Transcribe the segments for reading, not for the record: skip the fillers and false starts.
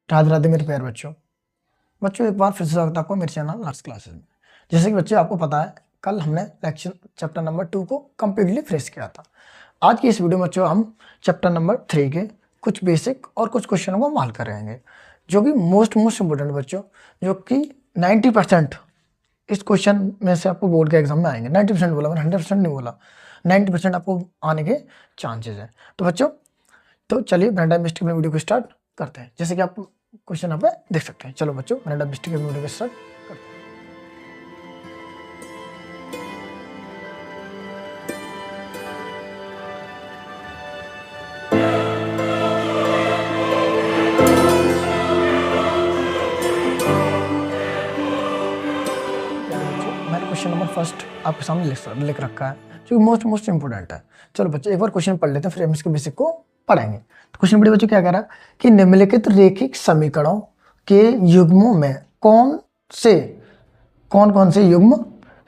राधे राधे मेरे प्यारे बच्चों। बच्चों एक बार फिर से स्वागत है आपको मेरे चैनल लर्स क्लासेस में। जैसे कि बच्चों आपको पता है कल हमने लेक्चर चैप्टर नंबर 2 को कम्प्लीटली फ्रेश किया था। आज की इस वीडियो में बच्चों हम चैप्टर नंबर 3 के कुछ बेसिक और कुछ क्वेश्चनों को हल करेंगे, जो कि मोस्ट इम्पोर्टेंट बच्चों, जो कि 90% इस क्वेश्चन में से आपको बोर्ड के एग्जाम में आएंगे। 90% बोला, मैंने 100% नहीं बोला, 90% आपको आने के चांसेस हैं। तो बच्चों तो चलिए बिना टाइम वेस्ट के वीडियो को स्टार्ट करते हैं। जैसे कि आप क्वेश्चन यहाँ पे देख सकते हैं। चलो बच्चों बिना टाइम वेस्ट के वीडियो को स्टार्ट करते हैं। मैंने क्वेश्चन नंबर फर्स्ट आपके सामने लिख रखा है, जो मोस्ट इंपोर्टेंट है। चलो बच्चों एक बार क्वेश्चन पढ़ लेते हैं, फिर हम इसके बेसिक को पढ़ेंगे। तो क्वेश्चन बड़े बच्चों क्या कह रहा है कि निम्नलिखित रैखिक समीकरणों के युग्मों में कौन कौन से युग्म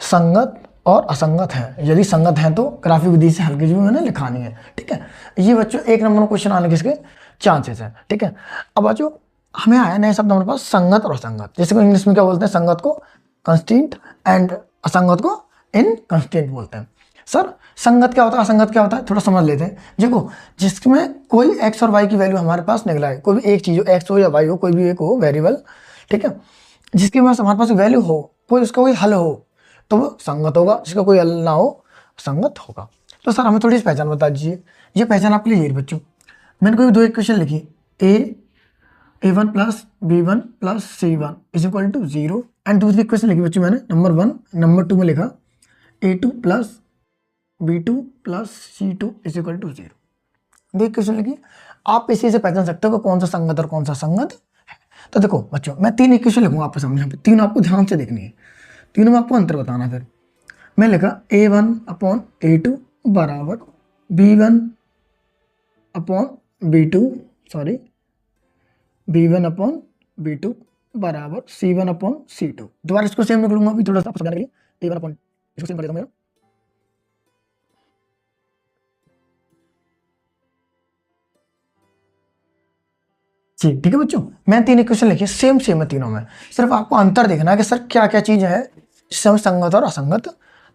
संगत और असंगत हैं। यदि संगत हैं तो ग्राफिक विधि से हल्की जो मैंने लिखानी है। ठीक है, ये बच्चों एक नंबर क्वेश्चन आने के इसके चांसेस हैं। ठीक है, अब बच्चों हमें आया नया शब्द हमारे पास संगत और असंगत। जैसे को इंग्लिश में क्या बोलते हैं, संगत को कंस्टेंट एंड असंगत को इनकंस्टेंट बोलते हैं। सर संगत क्या होता है, असंगत क्या होता है, थोड़ा समझ लेते हैं। देखो जिसमें कोई एक्स और वाई की वैल्यू हमारे पास निकला है, कोई भी एक चीज हो, एक्स हो या वाई हो, कोई भी एक हो वेरिएबल, ठीक है, जिसके पास हमारे पास वैल्यू हो, कोई उसका कोई हल हो, तो वो संगत होगा। जिसका कोई हल ना हो संगत होगा। तो सर हमें थोड़ी सी पहचान बता दीजिए। ये पहचान आपके लिए बच्चों, मैंने कोई दो इक्वेशन लिखी, a1 plus b1 plus c1 is equal to 0, and दूसरी इक्वेशन लिखी बच्चों मैंने नंबर 1, नंबर 2 में लिखा a2 plus b2 plus c2 is equal to 0। दो इक्वेशन लिखी, आप इसी से पहचान सकते हो कि कौन सा संगत और कौन सा संगत है। तो देखो बच्चों मैं 3 इक्वेशन लिखूंगा आपके सामने, यहाँ पे तीनों आपको ध्यान से देखनी है, तीनों में आपको अंतर बताना। फिर मैं लिखा a1 अपॉन a2 बराबर b1 upon b2 b1 upon b2 बराबर c1 अपॉन c2। दोबारा इसको सेम लिख लूंगा अभी थोड़ा सा समझाने के लिए। a1 अपॉन इसको सेम कर देता हूं मेरा, जी ठीक है बच्चों। मैं 3 इक्वेशन लिखी सेम है तीनों में, सिर्फ आपको अंतर देखना है कि सर क्या क्या चीज है जिससे हमें संगत और असंगत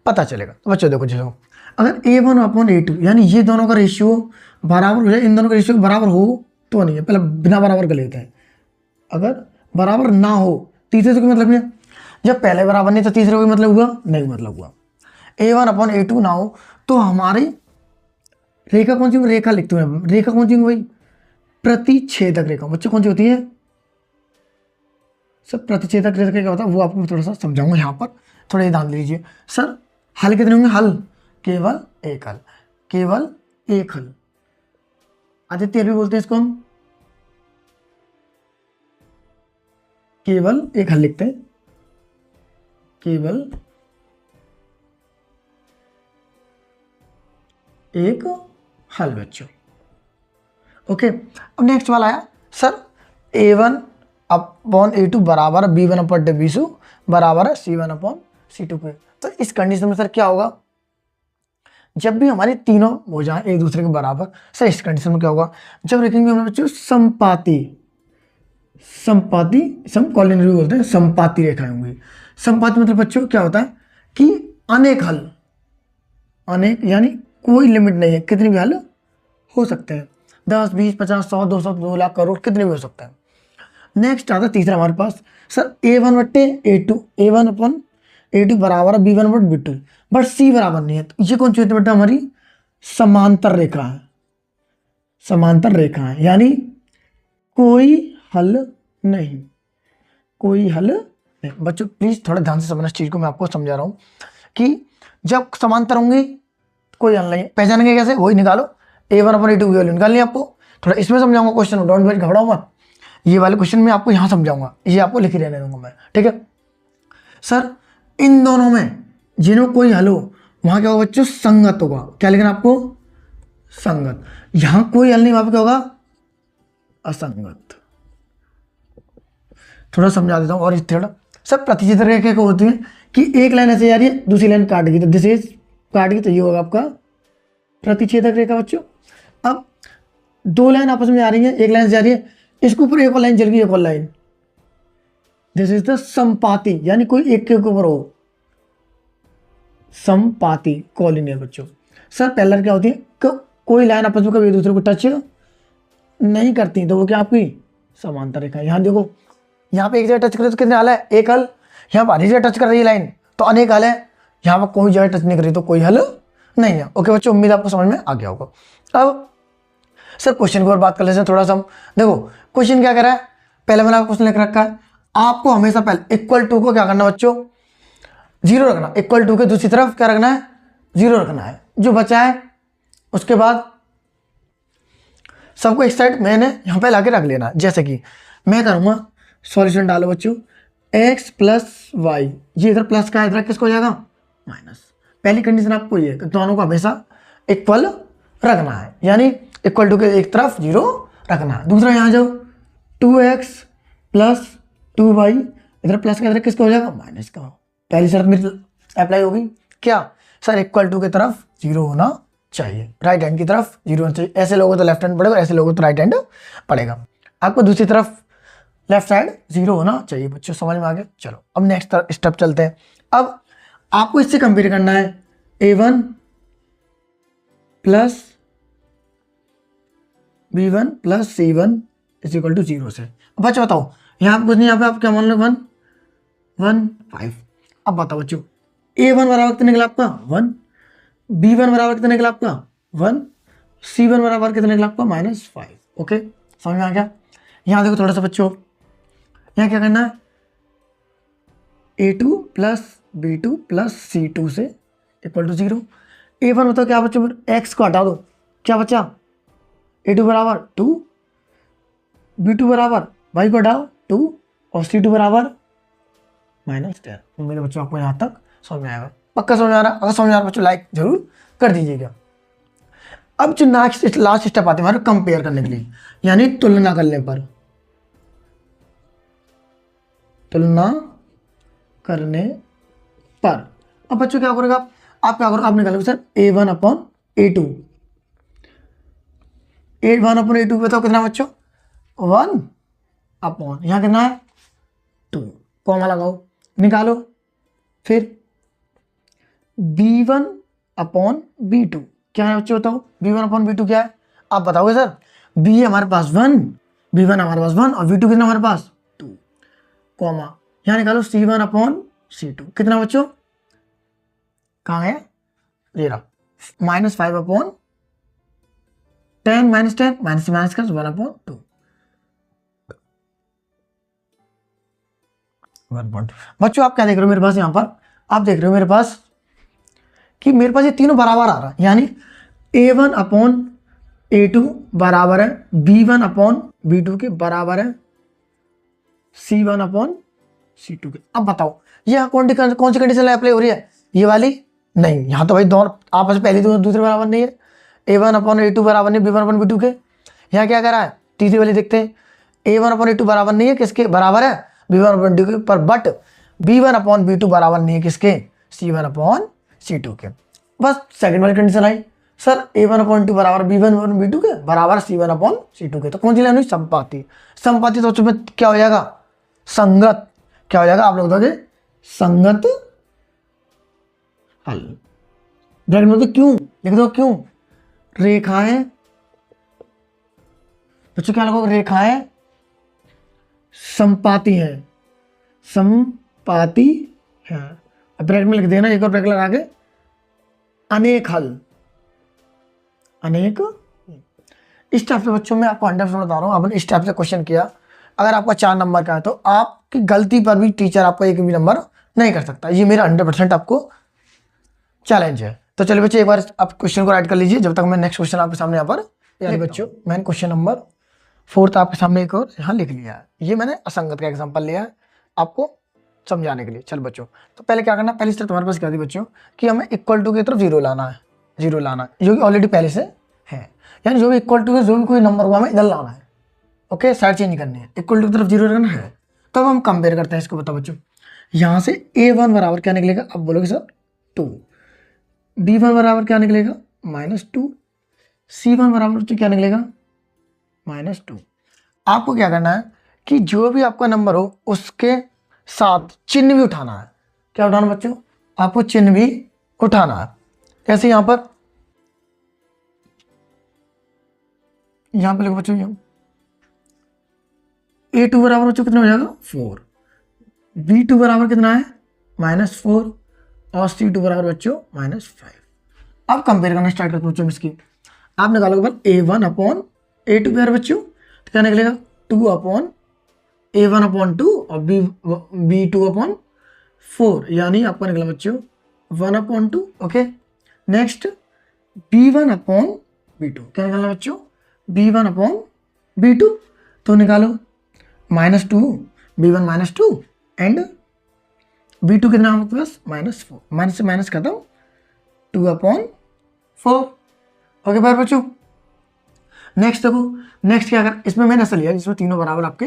पता चलेगा। तो बच्चों देखो चलो, अगर a1 अपॉन a2 यानी ये दोनों का रेशियो बराबर हो जाए, इन दोनों का रेशियो बराबर हो तो नहीं है, पहले बिना बराबर कर लेते हैं। अगर बराबर ना हो तीसरे से कोई मतलब नहीं है, जब पहले बराबर नहीं तो तीसरे कोई मतलब हुआ नहीं, मतलब हुआ a1 अपॉन a2 ना हो तो हमारी रेखा कौन सी, रेखा लिखते हैं, रेखा कौन सी भाई, प्रतिच्छेदक रेखा। बच्चों कौन सी होती है, सर प्रतिच्छेदक रेखा क्या होता है वो आपको मैं थोड़ा सा समझाऊंगा। यहाँ पर थोड़ा ध्यान दीजिए। सर हल कितने होंगे, हल केवल एक हल, केवल एक हल। आदित्य भी बोलते हैं इसको हम, केवल एक हल लिखते हैं, केवल एक हल बच्चों। ओके, अब नेक्स्ट वाला आया सर a1 अपॉन a2 बराबर b1 अपॉन b2 बराबर है c1 अपॉन c2 पे। तो इस कंडीशन में सर क्या होगा, जब भी हमारे तीनों हो जाए एक दूसरे के बराबर, सर इस कंडीशन में क्या होगा, जब रखेंगे हम बच्चों संपाती समकॉलिनियरी बोलते हैं, संपाती रेखाएं होंगी। संपाती मतलब बच्चों क्या होता है कि अनेक हल, अनेक यानी कोई लिमिट नहीं है, कितने भी हल हो सकते हैं, 10 20 50 100 200 2 लाख करोड़ कितने भी हो सकते हैं। नेक्स्ट आता है तीसरा हमारे पास सर a1 बट्टे a2, a1 अपन a2 बराबर है b1 but b2, but c बराबर नहीं है। तो ये कौन सी होती है बेटा, हमारी समांतर रेखा है, समांतर रेखा है यानी कोई हल नहीं, कोई हल नहीं। बच्चों प्लीज थोड़ा ध्यान से समझना इस चीज को, मैं आपको समझा रहा हूं कि जब समांतर होंगी कोई हल नहीं। पहचानेंगे कैसे, वही निकालो, a1 अपॉन a2 की वैल्यू निकालनी है आपको। थोड़ा इसमें समझाऊंगा क्वेश्चन, डोंट वरी, घबराओ मत। ये वाले क्वेश्चन में आपको यहाँ समझाऊंगा, ये आपको लिख ही रहने दूंगा मैं, ठीक है। सर इन दोनों में जिन्हों कोई हल हो वहां क्या होगा बच्चों, संगत होगा। क्या लिखना आपको, संगत। यहां कोई हल नहीं, वहां पर क्या होगा, असंगत। थोड़ा समझा देता हूँ और थोड़ा। सब प्रतिच्छेदक रेखा क्या होती है कि एक लाइन ऐसे जा रही है, दूसरी लाइन काट गई, तो दिस इज काट गई, तो ये होगा आपका प्रतिच्छेदक रेखा बच्चों। अब दो लाइन आपस में आ रही है, एक लाइन से जा रही है, इसके ऊपर एक और लाइन चल गई, एक और लाइन, दिस इज द समपाती, यानी कोई एक के ऊपर हो, समपाती कॉलिनियर बच्चों। सर पैरेलल क्या होती है, कोई लाइन आपस में कभी एक दूसरे को टच नहीं करती, तो वो क्या आपकी समांतर रेखा। यहाँ देखो, यहाँ पे एक जगह टच करे तो कितने हल है, एक हल। यहाँ पर जगह टच कर रही है लाइन तो अनेक हल है, यहाँ पर कोई जगह टच नहीं कर रही तो कोई हल नहीं है। ओके बच्चों, उम्मीद आपको समझ में आ गया होगा। अब सर क्वेश्चन की और बात कर लेते हैं थोड़ा सा हम। देखो क्वेश्चन क्या कह रहा है, पहले मैंने आपको क्वेश्चन लिख रखा है, आपको हमेशा पहले इक्वल टू को क्या करना बच्चों, जीरो रखना। इक्वल टू के दूसरी तरफ क्या रखना है, जीरो रखना है। जो बचा है उसके बाद सबको एक साइड मैंने यहाँ पे लाके रख लेना। जैसे कि मैं करूँगा, सॉल्यूशन डालो बच्चों, x प्लस वाई, ये इधर प्लस का इधर किसको हो जाएगा, माइनस। पहली कंडीशन आपको ये कि दोनों को हमेशा इक्वल रखना है, यानी इक्वल टू के एक तरफ जीरो रखना है। दूसरा यहाँ जाओ, 2x प्लस 2y, इधर प्लस का इधर किसका हो जाएगा, माइनस का। पहली शर्त मेरी अप्लाई होगी क्या, सर इक्वल टू की तरफ जीरो होना चाहिए, राइट हैंड की तरफ जीरो होना चाहिए। ऐसे लोगों तो लेफ्ट हैंड पड़ेगा, ऐसे लोगों तो राइट हैंड पड़ेगा। आपको दूसरी तरफ लेफ्ट साइड जीरो होना चाहिए बच्चों, समझ में आ गया। चलो अब नेक्स्ट स्टेप चलते हैं। अब आपको इससे कंपेयर करना है, a1 plus b1 plus c1 is equal to zero से। अब बच्चों बताओ, यहाँ पे कुछ नहीं, यहाँ पे आप क्या मान लो 1 1 5। अब बताओ बच्चों, a1 बराबर कितने निकला आपका 1, b1 बराबर कितने निकला आपका 1, c1 बराबर कितने निकला आपका -5। ओके समझ में आ गया। यहाँ देखो थोड़ा सा बच्चों, यहाँ क्या करना है, a2 plus b2 plus c2 से इक्वल टू जीरो। a1 बताओ क्या बच्चों, x को हटा दो, क्या बचा, a2 बराबर 2, b2 बराबर y को हटाओ 2 और c2 बराबर -10। मेरे बच्चों आपको यहाँ तक समझ में आएगा, पक्का समझ में आ रहा है। अगर समझ में आ रहा बच्चों लाइक जरूर कर दीजिएगा। अब जो नेक्स्ट लास्ट स्टेप आते हैं हमारे कंपेयर करने के लिए, यानी तुलना करने पर, तुलना करने पर। अब बच्चों क्या करेगा, आप क्या करोगे, आप निकालोगे sir a1 upon a2, a1 upon a2 बताओ कितना बच्चों 1 अपॉन यहाँ कितना है 2, कॉमा लगाओ निकालो। फिर b1 अपॉन b2 क्या है बच्चों बताओ, b1 अपॉन b2 क्या है, आप बताओगे सर, b है हमारे पास 1, b1 हमारे पास 1 और b2 कितना हमारे पास 2, कॉमा यहाँ निकालो c1 अपॉन c2 कितना बच्चों, कहाँ है ये रहा, -5 अपॉन 10 -10 माइनस माइनस का 1 अपॉन 2 1 बच्चों आप क्या देख रहे हो मेरे पास, यहाँ पर आप देख रहे हो मेरे पास कि मेरे पास ये तीनों बराबर आ रहा है, यानी a1 अपॉन a2 बराबर है b1 अपॉन b2 के बराबर है c1 अपॉन c2 के। अब बताओ ये कौन सी कंडीशन अप्लाई हो रही है, ये वाली नहीं, यहाँ तो भाई दोनों आपस में पहली दोनों दूसरे बराबर नहीं है, a1 अपॉन a2 बराबर नहीं b1 अपॉन b2 के। यहाँ क्या कह रहा है, तीसरी वाली देखते हैं, a1 अपॉन a2 बराबर नहीं है किसके, बराबर है b1 अपॉन b2 के, पर बट b1 अपॉन b2 बराबर नहीं है किसके, c1 अपॉन c2 के। बस सेकंड वाली कंडीशन आई, सर a1 अपॉन 2 बराबर b1 अपॉन b2 के बराबर c1 अपॉन c2 के। तो कौन सी लाइन हुई, समपाती। समपाती तो उसमें क्या हो जाएगा, संगत, क्या हो जाएगा आप लोग दोगे संगत हल। ब्रैकेट में तो क्यों लिख दो, क्यों, रेखाएं बच्चों क्या लगोगे, रेखाएं समपाती है, समपाती है। अब ब्रैकेट में लिख देना, एक और ब्रैकेट लगा के अनेक हल, अनेक। इस टाइप से बच्चों में आपको 100% बता रहा हूँ, आपने इस टाइप से क्वेश्चन किया, अगर आपका 4 नंबर का है तो आपकी गलती पर भी टीचर आपको एक भी नंबर नहीं कर सकता, ये मेरा 100% आपको चैलेंज है। तो चलिए बच्चे एक बार आप क्वेश्चन को राइट कर लीजिए, जब तक मैं नेक्स्ट क्वेश्चन आपके सामने यहाँ पर, यानी बच्चों मैंने क्वेश्चन नंबर 4 आपके सामने एक और यहाँ लिख लिया है, ये मैंने असंगत का एग्जाम्पल लिया है आपको समझाने के लिए। चल बच्चों, तो पहले क्या करना, पहली स्टेप तुम्हारे पास क्या थी बच्चों कि हमें इक्वल टू की तरफ जीरो लाना है, जीरो लाना जो कि ऑलरेडी पहले से है, यानी जो भी इक्वल टू है जो भी कोई नंबर हुआ हमें इधर लाना है। ओके साइड चेंज नहीं करनी है, इक्वल टू की तरफ जीरो रखना है। तो अब हम कंपेयर करते हैं इसको, बताओ बच्चों यहाँ से a1 बराबर क्या निकलेगा, अब बोलोगे सर 2, b1 बराबर क्या निकलेगा -2, c1 बराबर क्या निकलेगा -2। आपको क्या करना है कि जो भी आपका नंबर हो उसके साथ चिन्ह भी उठाना है। क्या उठाना बच्चों? आपको चिन्ह भी उठाना है। कैसे? यहां पर लिखो बच्चों, A2 बराबर बच्चों कितना हो जाएगा? 4। B2 बराबर कितना है? -4। और C2 बराबर बच्चों -5। अब कंपेयर करना स्टार्ट करते बच्चों इसकी। आप निकालोगे बल A1 अपॉन A2 पेयर बच्चों, तो क्या निकलेगा? 2 अपॉन A1 अपॉन 2 और B2 अपॉन 4, यानी आपका निकला बच्चों 1 upon 2। Okay, next B1 upon B2, क्या निकालना बच्चों? B1 अपॉन B2, तो निकालो -2, B1 -2 एंड B2 कितना आपके पास? -4। माइनस से माइनस खत्म, 2 अपॉन 4। ओके बार बच्चों, नेक्स्ट देखो, नेक्स्ट क्या कर, इसमें मैंने ऐसा लिया जिसमें तीनों बराबर आपके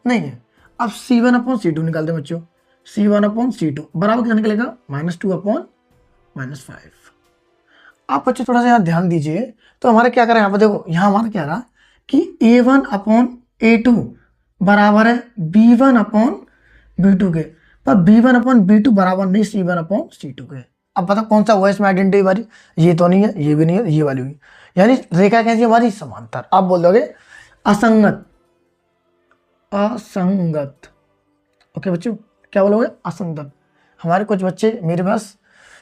नहीं है। अब C1 अपॉन C2 निकालते हैं बच्चों। C1 अपॉन C2 बराबर क्या निकलेगा? -2 अपॉन -5। आप बच्चों थोड़ा सा यहाँ ध्यान दीजिए, तो हमारा क्या करें यहाँ पर देखो, यहाँ हमारा क्या रहा कि A1 अपॉन A2 बराबर है B1 अपॉन B2 के, पर B1 अपॉन B2 बराबर नहीं C1 अपॉन C2 के। अब पता कौन सा हुआ इसमें आइडेंटिटी वाली? ये तो नहीं है, ये भी नहीं है, ये वाली हुई, यानी रेखा कैसी हमारी? समांतर। आप बोल दोगे असंगत, असंगत। ओके बच्चों, क्या बोलोगे? असंगत। हमारे कुछ बच्चे मेरे पास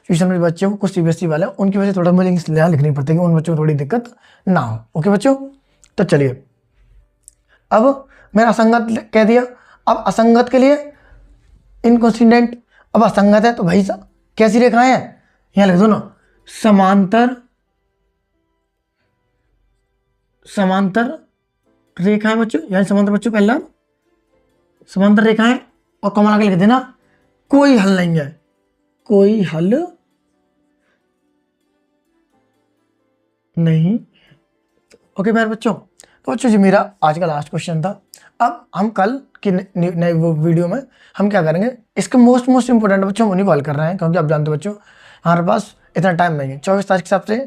ट्यूशन में बच्चे हो, कुछ सीबीएसई वाले, उनकी वजह से थोड़ा मुझे यहाँ लिखनी पड़ती है कि उन बच्चों को थोड़ी दिक्कत ना हो। ओके बच्चों, तो चलिए अब मैंने असंगत कह दिया। अब असंगत के लिए इनकॉन्सिडेंट, अब असंगत है तो भाई साहब कैसी रेखाएं हैं? यहाँ लिख दो ना, समांतर, समांतर रेखाएं बच्चों, यानी समांतर बच्चों पहला समांतर रेखाएं, और कॉमा लगा लिख देना कोई हल नहीं है, कोई हल नहीं। ओके प्यारे बच्चों, तो बच्चों जी मेरा आज का लास्ट क्वेश्चन था। अब हम कल की नई वीडियो में हम क्या करेंगे, इसके मोस्ट इंपोर्टेंट बच्चों हम नहीं कॉल कर रहे हैं, क्योंकि आप जानते हो बच्चों हमारे पास इतना टाइम नहीं है। 24 तारीख के हिसाब से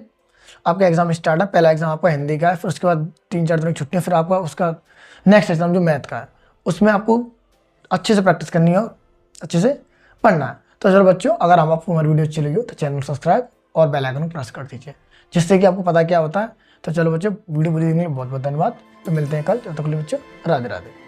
आपका एग्जाम स्टार्ट है। पहला एग्जाम आपका हिंदी का है, फिर उसके बाद 3-4 दिन की छुट्टियाँ, फिर आपका उसका नेक्स्ट एग्जाम जो मैथ का है, उसमें आपको अच्छे से प्रैक्टिस करनी है और अच्छे से पढ़ना है। तो चलो बच्चों, अगर हम आपको हमारी वीडियो अच्छी लगी हो तो चैनल सब्सक्राइब और बेल आइकन को प्रेस कर दीजिए, जिससे कि आपको पता क्या होता है। तो चलो बच्चों, वीडियो देखने के लिए बहुत बहुत धन्यवाद। तो मिलते हैं कल, तब तक के लिए बच्चों राधे राधे।